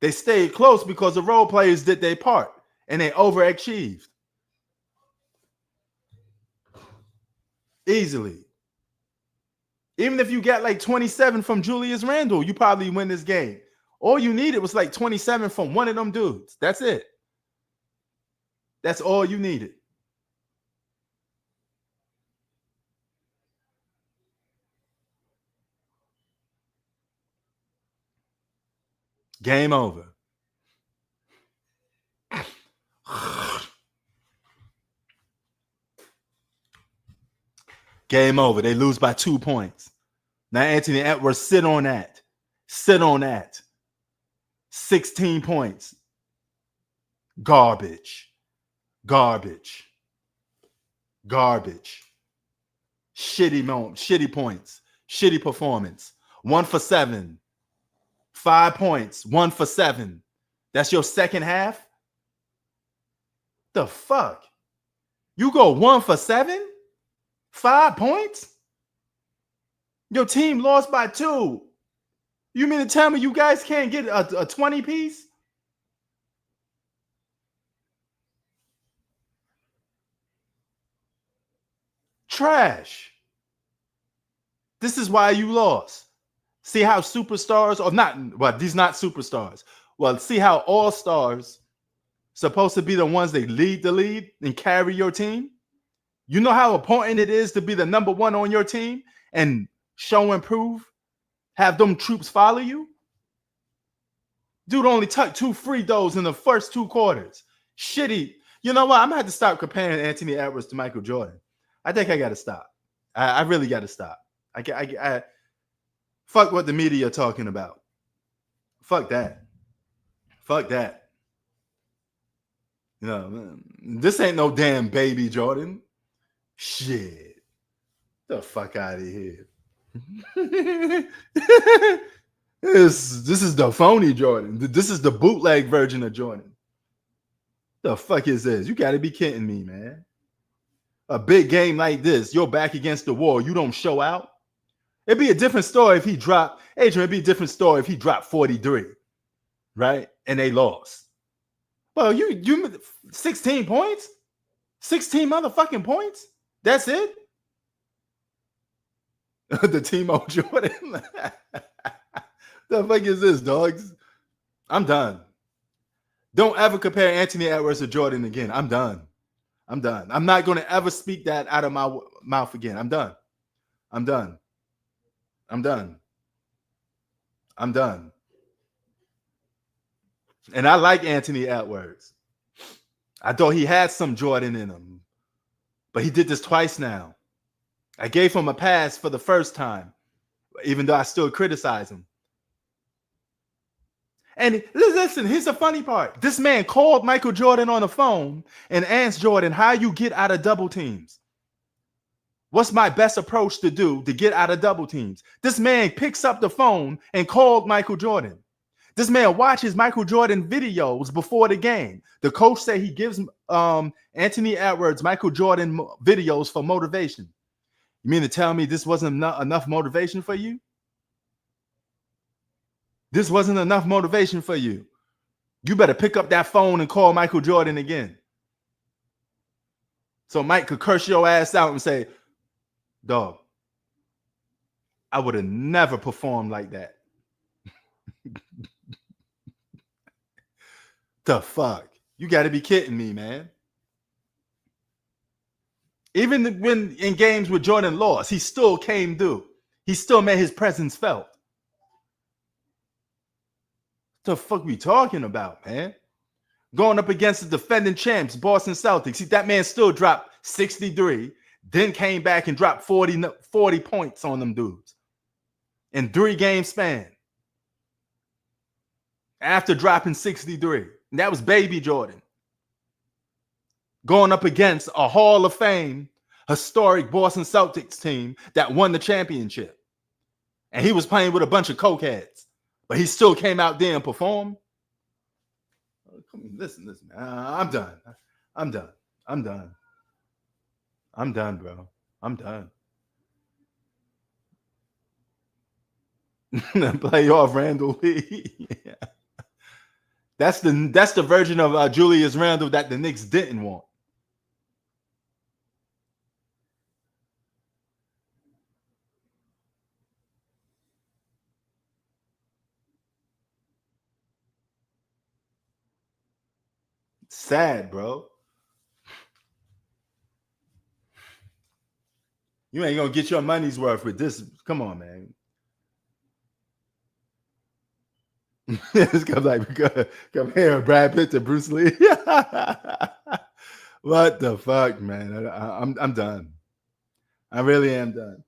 Speaker 1: They stayed close because the role players did their part and they overachieved. Easily. Even if you got like 27 from Julius Randle, you probably win this game. All you needed was like 27 from one of them dudes. That's it. That's all you needed. Game over. Game over. They lose by 2 points. Now Anthony Edwards sit on that. 16 points. Garbage. Shitty moment, shitty points, shitty performance. 1 for 7. 5 points, 1 for 7. That's your second half? The fuck? You go 1 for 7? 5 points? Your team lost by 2. You mean to tell me you guys can't get a 20 piece? Trash. This is why you lost. See how superstars, or not, well, these not superstars. Well, see how all stars supposed to be the ones that lead the lead and carry your team? You know how important it is to be the number one on your team and show and prove, have them troops follow you? Dude only took 2 free throws in the first 2 quarters. Shitty. You know what? I'm gonna have to stop comparing Anthony Edwards to Michael Jordan. I think I gotta stop. I really gotta stop. I fuck what the media are talking about. Fuck that. Fuck that. You know, man, this ain't no damn baby Jordan. Shit. The fuck out of here. This is the phony Jordan. This is the bootleg version of Jordan. The fuck is this? You gotta be kidding me, man. A big game like this, you're back against the wall. You don't show out. It'd be a different story if he dropped, Adrian, it'd be a different story if he dropped 43, right? And they lost. Well, you 16 points? 16 motherfucking points? That's it? The Timo Jordan. The fuck is this, dogs? I'm done. Don't ever compare Anthony Edwards to Jordan again. I'm done. I'm done. I'm not going to ever speak that out of my mouth again. I'm done. I'm done. I'm done. I'm done. And I like Anthony Edwards. I thought he had some Jordan in him, but he did this twice now. I gave him a pass for the first time, even though I still criticize him. And listen, here's the funny part. This man called Michael Jordan on the phone and asked Jordan, how you get out of double teams? What's my best approach to do to get out of double teams? This man picks up the phone and called Michael Jordan. This man watches Michael Jordan videos before the game. The coach said he gives Anthony Edwards Michael Jordan videos for motivation. You mean to tell me this wasn't enough motivation for you? This wasn't enough motivation for you. You better pick up that phone and call Michael Jordan again. So Mike could curse your ass out and say, dog, I would have never performed like that. The fuck? You got to be kidding me, man. Even when in games with Jordan lost, he still came through. He still made his presence felt. What the fuck we talking about, man? Going up against the defending champs, Boston Celtics. See, that man still dropped 63, then came back and dropped 40 points on them dudes in 3 game span after dropping 63. And that was baby Jordan. Going up against a Hall of Fame, historic Boston Celtics team that won the championship. And he was playing with a bunch of cokeheads, but he still came out there and performed. Listen. I'm done. I'm done, bro. I'm done. Playoff Randall Lee. Yeah. That's the version of Julius Randle that the Knicks didn't want. Sad, bro. You ain't gonna get your money's worth with this. Come on, man. It's come here, Brad Pitt to Bruce Lee. What the fuck, man? I'm done. I really am done.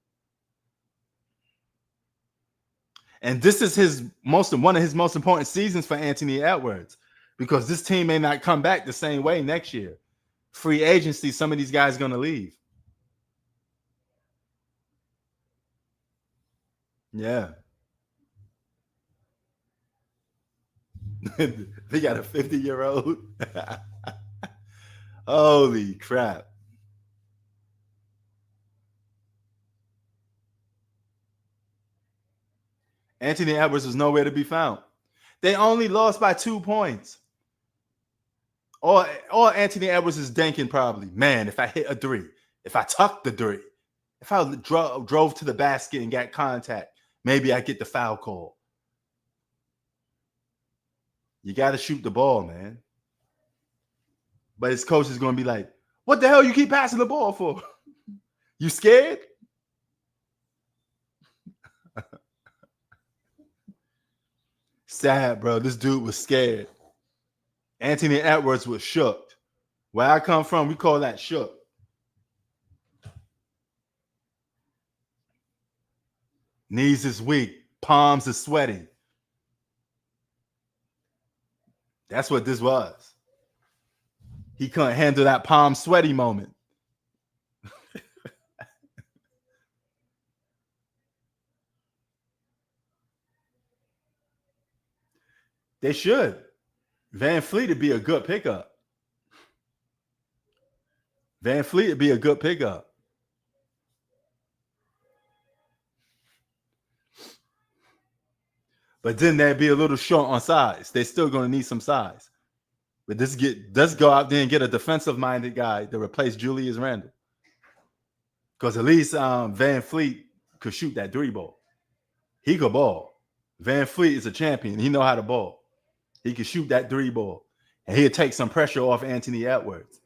Speaker 1: And this is one of his most important seasons for Anthony Edwards, because this team may not come back the same way next year. Free agency, some of these guys are gonna leave. Yeah. They got a 50-year-old. Holy crap. Anthony Edwards was nowhere to be found. They only lost by 2 points. All Anthony Edwards is thinking probably, man, if I hit a three, if I tuck the three, if I drove to the basket and got contact, maybe I get the foul call. You got to shoot the ball, man. But his coach is going to be like, what the hell you keep passing the ball for? You scared? Sad, bro. This dude was scared. Anthony Edwards was shook. Where I come from, we call that shook. Knees is weak. Palms is sweaty. That's what this was. He couldn't handle that palm sweaty moment. They should. Van Fleet would be a good pickup. Van Fleet would be a good pickup. But then they'd be a little short on size. They're still going to need some size. But let's go out there and get a defensive-minded guy to replace Julius Randle. Because at least Van Fleet could shoot that three ball. He could ball. Van Fleet is a champion. He know how to ball. He could shoot that three ball. And he'll take some pressure off Anthony Edwards.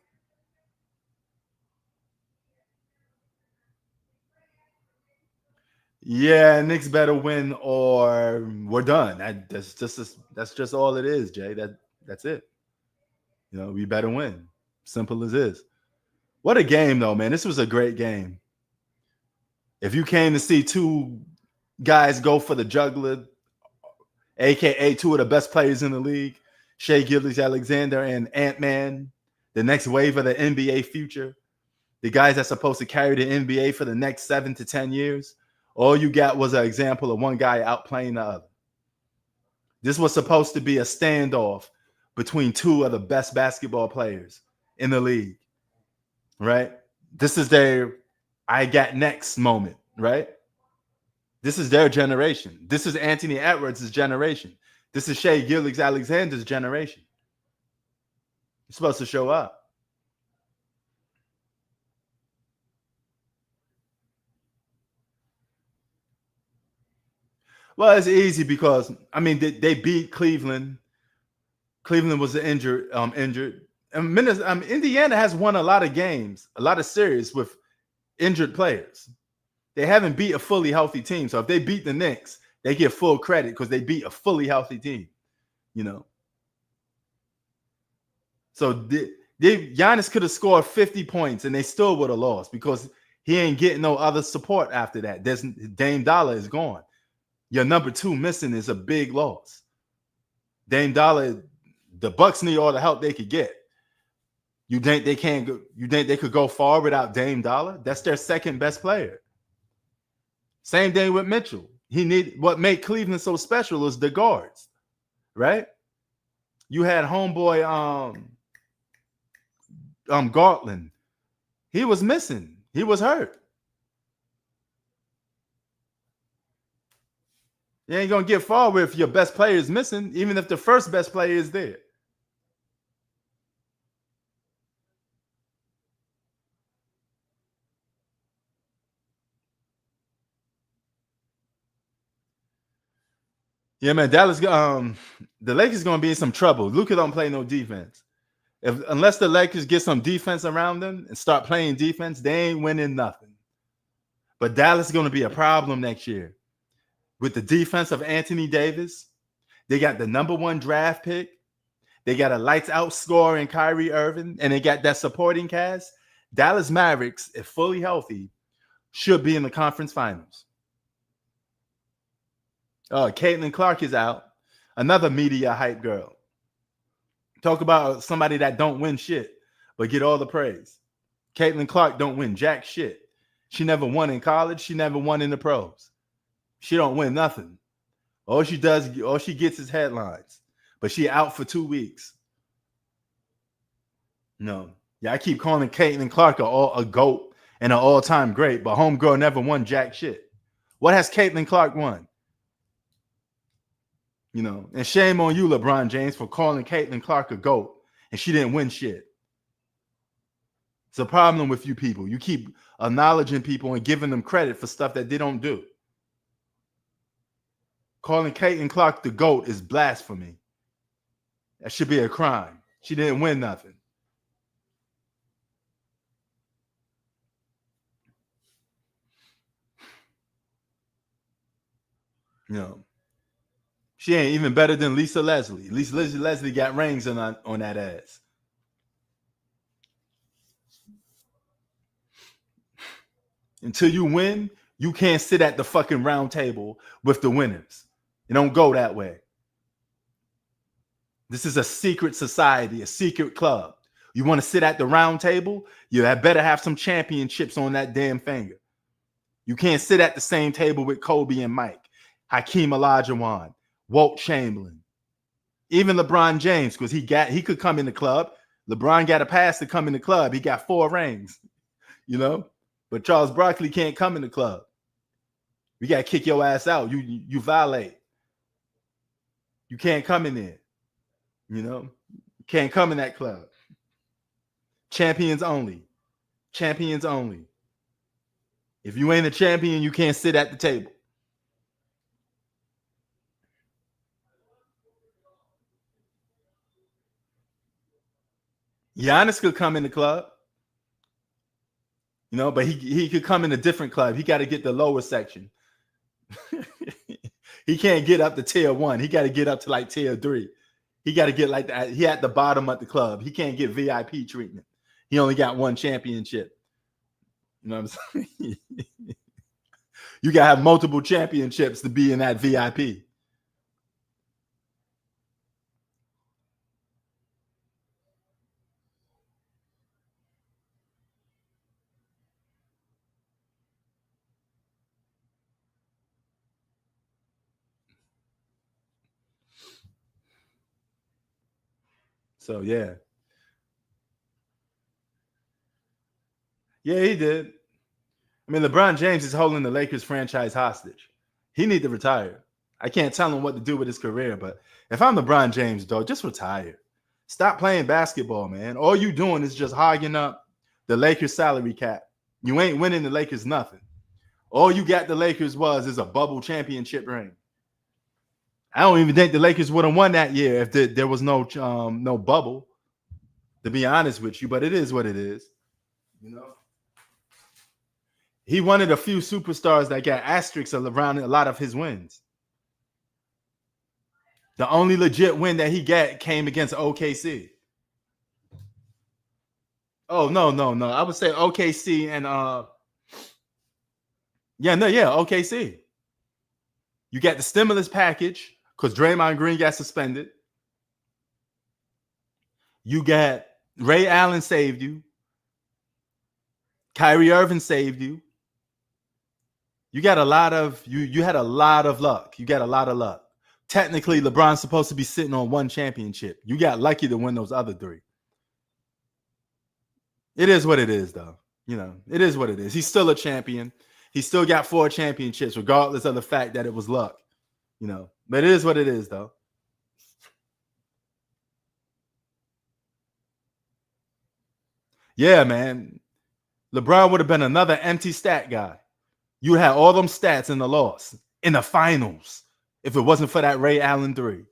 Speaker 1: Yeah, Knicks better win or we're done. That's just all it is, Jay. That's it. You know, we better win. Simple as is. What a game, though, man. This was a great game. If you came to see two guys go for the juggler, a.k.a. two of the best players in the league, Shai Gilgeous-Alexander and Ant-Man, the next wave of the NBA future, the guys that's supposed to carry the NBA for the next 7 to 10 years, all you got was an example of one guy outplaying the other. This was supposed to be a standoff between two of the best basketball players in the league, right? This is their I got next moment, right? This is their generation. This is Anthony Edwards' generation. This is Shai Gilgeous-Alexander's generation. You're supposed to show up. Well, it's easy because, I mean, they beat Cleveland. Cleveland was injured. Indiana has won a lot of games, a lot of series with injured players. They haven't beat a fully healthy team. So if they beat the Knicks, they get full credit because they beat a fully healthy team, you know. So Giannis could have scored 50 points and they still would have lost because he ain't getting no other support after that. Dame Dollar is gone. Your number two missing is a big loss. Dame Dollar, the Bucks need all the help they could get. You think they can't go? You think they could go far without Dame Dollar? That's their second best player. Same thing with Mitchell. What made Cleveland so special is the guards, right? You had homeboy Gartland. He was missing. He was hurt. You ain't gonna get far if your best player is missing, even if the first best player is there. Yeah, man, Dallas. The Lakers gonna be in some trouble. Luka don't play no defense. Unless the Lakers get some defense around them and start playing defense, they ain't winning nothing. But Dallas is gonna be a problem next year with the defense of Anthony Davis. They got the number 1 draft pick. They got a lights out scorer in Kyrie Irving, and they got that supporting cast. Dallas Mavericks, if fully healthy, should be in the conference finals. Caitlin Clark is out. Another media hype girl. Talk about somebody that don't win shit, but get all the praise. Caitlin Clark don't win jack shit. She never won in college. She never won in the pros. She don't win nothing. All she gets is headlines. But she out for 2 weeks. No. Yeah, I keep calling Caitlin Clark a GOAT and an all-time great, but homegirl never won jack shit. What has Caitlin Clark won? You know, and shame on you, LeBron James, for calling Caitlin Clark a GOAT and she didn't win shit. It's a problem with you people. You keep acknowledging people and giving them credit for stuff that they don't do. Calling Caitlin Clark the GOAT is blasphemy. That should be a crime. She didn't win nothing. You know, she ain't even better than Lisa Leslie. Lisa Leslie got rings on that ass. Until you win, you can't sit at the fucking round table with the winners. It don't go that way. This is a secret society, a secret club. You want to sit at the round table? You better have some championships on that damn finger. You can't sit at the same table with Kobe and Mike, Hakeem Olajuwon, Wilt Chamberlain, even LeBron James, because he could come in the club. LeBron got a pass to come in the club. He got 4 rings, you know. But Charles Barkley can't come in the club. We got to kick your ass out. You violate. You can't come in there. You know, you can't come in that club. Champions only. Champions only. If you ain't a champion, you can't sit at the table. Giannis could come in the club. You know, but he could come in a different club. He got to get the lower section. He can't get up to tier 1. He got to get up to like tier 3. He got to get like that. He at the bottom of the club. He can't get VIP treatment. He only got 1 championship. You know what I'm saying? You got to have multiple championships to be in that VIP. So, yeah. Yeah, he did. I mean, LeBron James is holding the Lakers franchise hostage. He need to retire. I can't tell him what to do with his career, but if I'm LeBron James, though, just retire. Stop playing basketball, man. All you doing is just hogging up the Lakers salary cap. You ain't winning the Lakers nothing. All you got the Lakers is a bubble championship ring. I don't even think the Lakers would have won that year if there was no bubble, to be honest with you, but it is what it is. You know? He wanted a few superstars that got asterisks around a lot of his wins. The only legit win that he got came against OKC. Oh, no. I would say OKC and OKC. You got the stimulus package because Draymond Green got suspended. You got Ray Allen saved you. Kyrie Irving saved you. You got a lot of you had a lot of luck. You got a lot of luck. Technically, LeBron's supposed to be sitting on 1 championship. You got lucky to win those other 3. It is what it is, though. You know, it is what it is. He's still a champion. He still got 4 championships, regardless of the fact that it was luck. You know, but it is what it is, though. Yeah, man. LeBron would have been another empty stat guy. You had all them stats in the loss, in the finals, if it wasn't for that Ray Allen 3.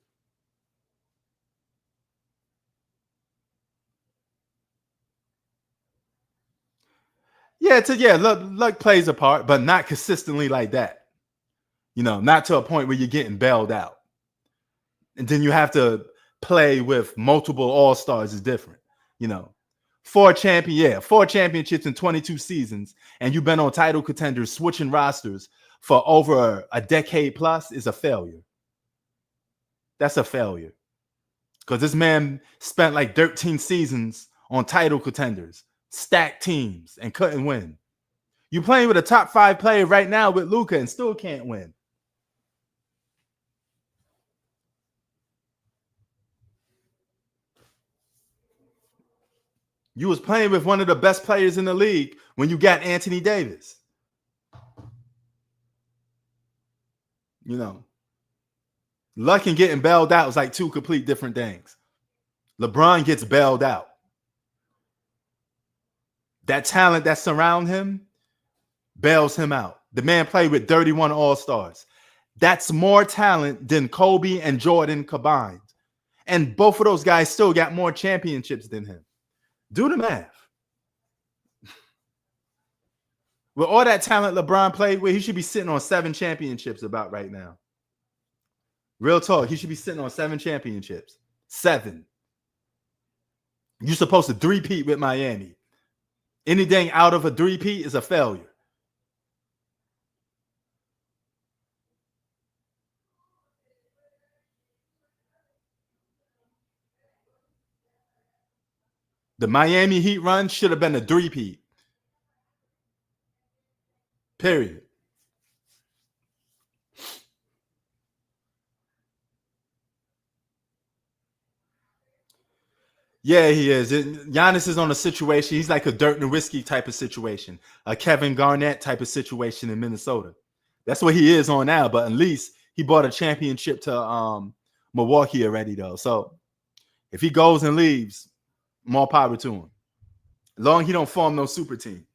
Speaker 1: Luck plays a part, but not consistently like that. You know, not to a point where you're getting bailed out. And then you have to play with multiple all-stars is different. You know, 4 championships in 22 seasons, and you've been on title contenders switching rosters for over a decade plus is a failure. That's a failure. Because this man spent like 13 seasons on title contenders, stacked teams, and couldn't win. You're playing with a top 5 player right now with Luka and still can't win. You was playing with one of the best players in the league when you got Anthony Davis. You know, Luck and getting bailed out is like two complete different things. LeBron gets bailed out. That talent that surrounds him bails him out. The man played with 31 All-Stars. That's more talent than Kobe and Jordan combined. And both of those guys still got more championships than him. Do the math. With all that talent LeBron played with, he should be sitting on 7 championships about right now. Real talk, he should be sitting on 7 championships. 7. You're supposed to three-peat with Miami. Anything out of a three-peat is a failure. The Miami Heat run should have been a three-peat. Period. Yeah, he is. Giannis is on a situation. He's like a Dirk Nowitzki type of situation, a Kevin Garnett type of situation in Minnesota. That's what he is on now. But at least he brought a championship to Milwaukee already, though. So if he goes and leaves, more power to him. As long as he don't form no super team.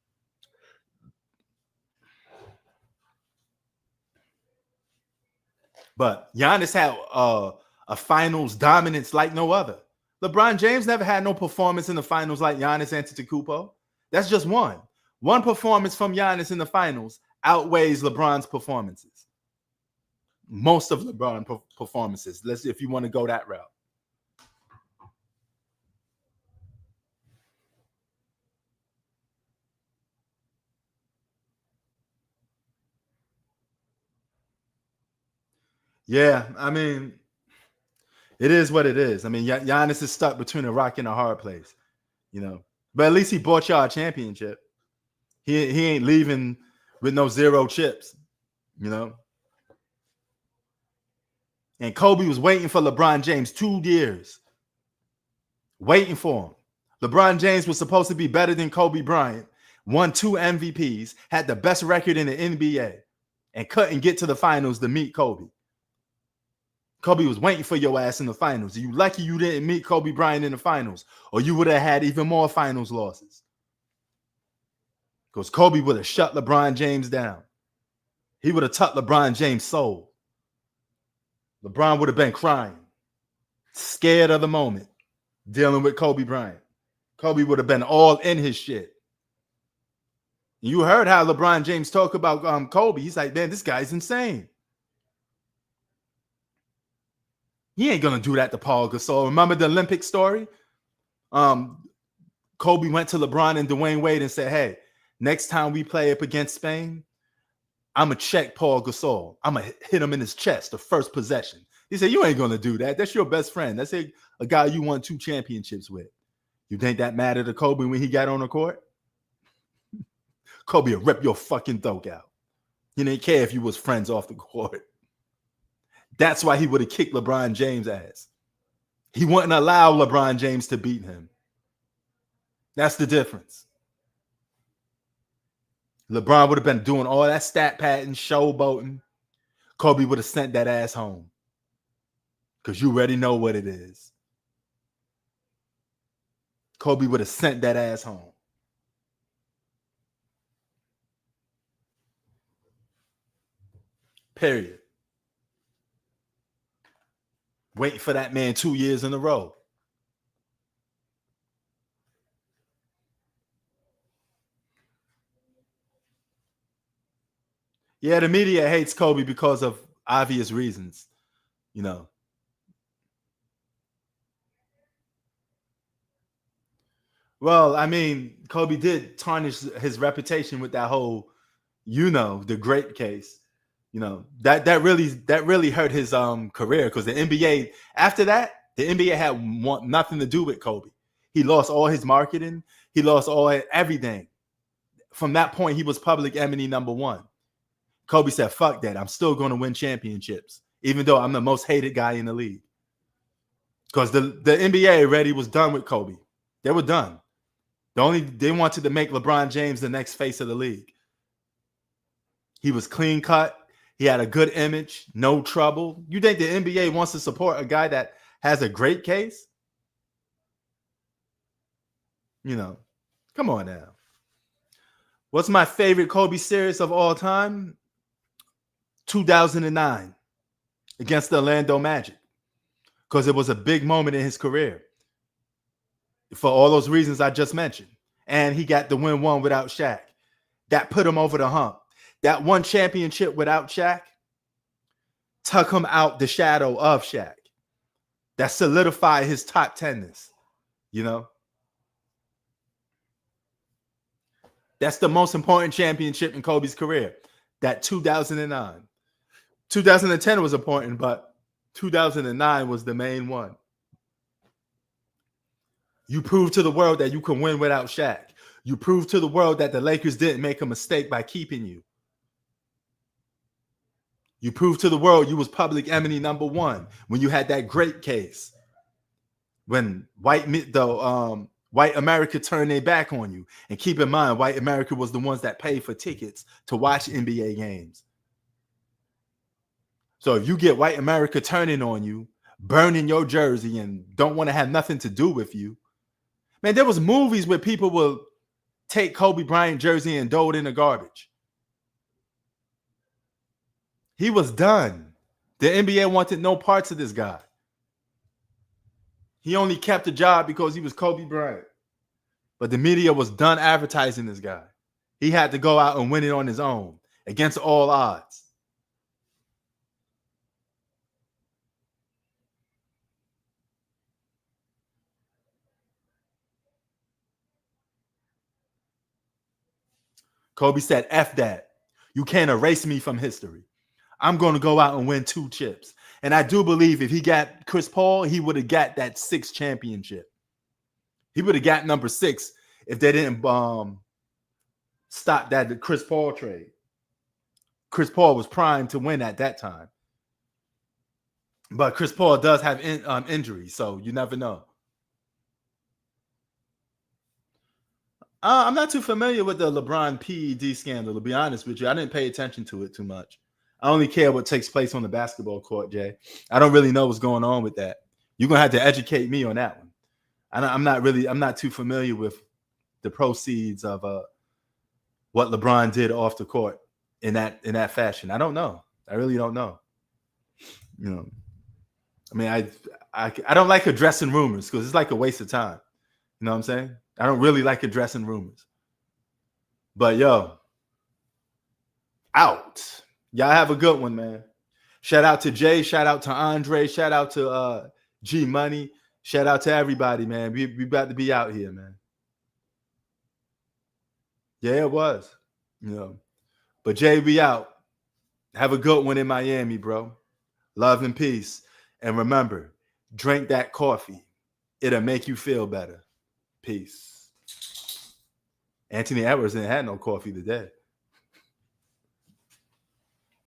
Speaker 1: But Giannis had a finals dominance like no other. LeBron James never had no performance in the finals like Giannis Antetokounmpo. That's just one. One performance from Giannis in the finals outweighs LeBron's performances. Most of LeBron's performances. Let's see if you want to go that route. Yeah, I mean, it is what it is. I mean, Giannis is stuck between a rock and a hard place, you know. But at least he bought y'all a championship. He ain't leaving with no 0 chips, you know. And Kobe was waiting for LeBron James 2 years. Waiting for him. LeBron James was supposed to be better than Kobe Bryant, won 2 MVPs, had the best record in the NBA, and couldn't get to the finals to meet Kobe. Kobe was waiting for your ass in the finals. You lucky you didn't meet Kobe Bryant in the finals, or you would have had even more finals losses. Because Kobe would have shut LeBron James down. He would have tucked LeBron James' soul. LeBron would have been crying, scared of the moment, dealing with Kobe Bryant. Kobe would have been all in his shit. You heard how LeBron James talk about Kobe. He's like, man, this guy's insane. He ain't gonna do that to Paul Gasol. Remember the Olympic story? Kobe went to LeBron and Dwayne Wade and said, hey, next time we play up against Spain, I'm gonna check Paul Gasol. I'm gonna hit him in his chest the first possession. He said, you ain't gonna do that. That's your best friend. That's a guy you won 2 championships with. You think that mattered to Kobe when he got on the court? Kobe would rip your fucking throat out. He didn't care if you was friends off the court. That's why he would have kicked LeBron James' ass. He wouldn't allow LeBron James to beat him. That's the difference. LeBron would have been doing all that stat padding, showboating. Kobe would have sent that ass home. Because you already know what it is. Kobe would have sent that ass home. Period. Waiting for that man 2 years in a row. Yeah, the media hates Kobe because of obvious reasons, you know. Well, I mean, Kobe did tarnish his reputation with that whole, you know, the great case. You know, that really hurt his career because the NBA, after that, the NBA had nothing to do with Kobe. He lost all his marketing. He lost everything. From that point, he was public enemy number 1. Kobe said, fuck that. I'm still going to win championships, even though I'm the most hated guy in the league. Because the NBA already was done with Kobe. They were done. They wanted to make LeBron James the next face of the league. He was clean cut. He had a good image, no trouble. You think the NBA wants to support a guy that has a great case? Come on now. What's my favorite Kobe series of all time? 2009 against the Orlando Magic, because it was a big moment in his career for all those reasons I just mentioned. And he got the win one without Shaq. That put him over the hump. That one championship without Shaq took him out the shadow of Shaq. That solidified his top 10ness. That's the most important championship in Kobe's career. That 2009. 2010 was important, but 2009 was the main one. You proved to the world that you can win without Shaq. You proved to the world that the Lakers didn't make a mistake by keeping you. You proved to the world you was public enemy number one when you had that great case. When white America turned their back on you. And keep in mind, white America was the ones that paid for tickets to watch NBA games. So if you get white America turning on you, burning your jersey, and don't want to have nothing to do with you, man, there was movies where people will take Kobe Bryant jersey and throw it in the garbage. He was done. The NBA wanted no parts of this guy. He only kept the job because he was Kobe Bryant. But the media was done advertising this guy. He had to go out and win it on his own against all odds. Kobe said, F that. You can't erase me from history. I'm going to go out and win 2 chips. And I do believe if he got Chris Paul, he would have got that 6th championship. He would have got number 6 if they didn't stop that Chris Paul trade. Chris Paul was primed to win at that time. But Chris Paul does have injuries, so you never know. I'm not too familiar with the LeBron PED scandal, to be honest with you. I didn't pay attention to it too much. I only care what takes place on the basketball court, Jay. I don't really know what's going on with that. You're going to have to educate me on that one. I'm not too familiar with the proceeds of what LeBron did off the court in that fashion. I don't know. I really don't know. I mean, I don't like addressing rumors because it's like a waste of time. You know what I'm saying? I don't really like addressing rumors. But yo, out. Y'all have a good one, man. Shout out to Jay. Shout out to Andre. Shout out to G Money. Shout out to everybody, man. We about to be out here, man. Yeah, it was. But Jay, we out. Have a good one in Miami, bro. Love and peace. And remember, drink that coffee. It'll make you feel better. Peace. Anthony Edwards didn't have no coffee today.